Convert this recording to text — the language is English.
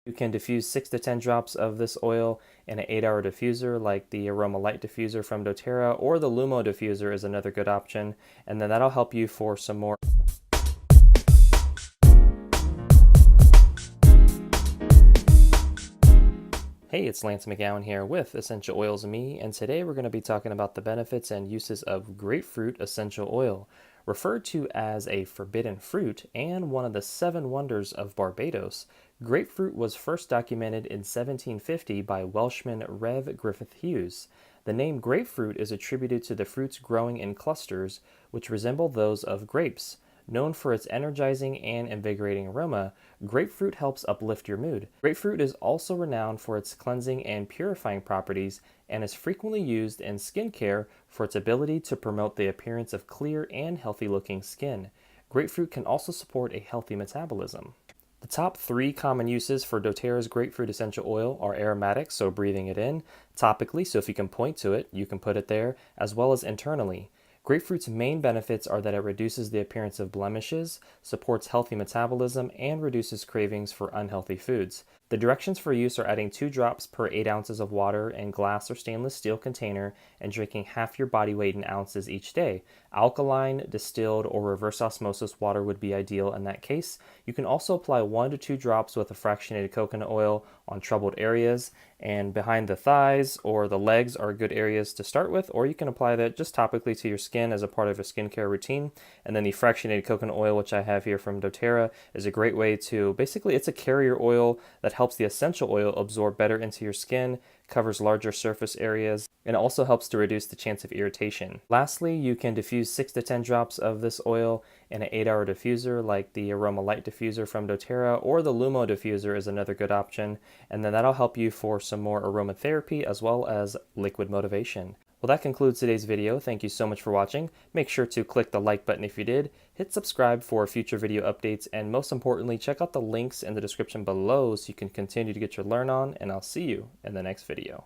You can diffuse 6 to 10 drops of this oil in an 8-hour diffuser like the Aroma Light diffuser from doTERRA, or the Lumo diffuser is another good option, and then that'll help you for some more. Hey, it's Lance McGowan here with Essential Oils Me, and today we're going to be talking about the benefits and uses of grapefruit essential oil, referred to as a forbidden fruit and one of the 7 wonders of Barbados. Grapefruit was first documented in 1750 by Welshman Rev. Griffith Hughes. The name grapefruit is attributed to the fruits growing in clusters, which resemble those of grapes. Known for its energizing and invigorating aroma, grapefruit helps uplift your mood. Grapefruit is also renowned for its cleansing and purifying properties and is frequently used in skincare for its ability to promote the appearance of clear and healthy-looking skin. Grapefruit can also support a healthy metabolism. The top 3 common uses for doTERRA's grapefruit essential oil are aromatic, so breathing it in, topically, so if you can point to it, you can put it there, as well as internally. Grapefruit's main benefits are that it reduces the appearance of blemishes, supports healthy metabolism, and reduces cravings for unhealthy foods. The directions for use are adding 2 drops per 8 ounces of water in glass or stainless steel container and drinking half your body weight in ounces each day. Alkaline, distilled, or reverse osmosis water would be ideal in that case. You can also apply 1 to 2 drops with a fractionated coconut oil on troubled areas, and behind the thighs or the legs are good areas to start with, or you can apply that just topically to your skin as a part of a skincare routine. And then the fractionated coconut oil, which I have here from doTERRA, is a great way to, basically it's a carrier oil that helps the essential oil absorb better into your skin, covers larger surface areas, and also helps to reduce the chance of irritation. Lastly, you can diffuse 6 to 10 drops of this oil in an 8-hour diffuser like the Aroma Light diffuser from doTERRA, or the Lumo diffuser is another good option, and then that'll help you for some more aromatherapy as well as liquid motivation. Well, that concludes today's video. Thank you so much for watching. Make sure to click the like button if you did, hit subscribe for future video updates, and most importantly, check out the links in the description below so you can continue to get your learn on, and I'll see you in the next video.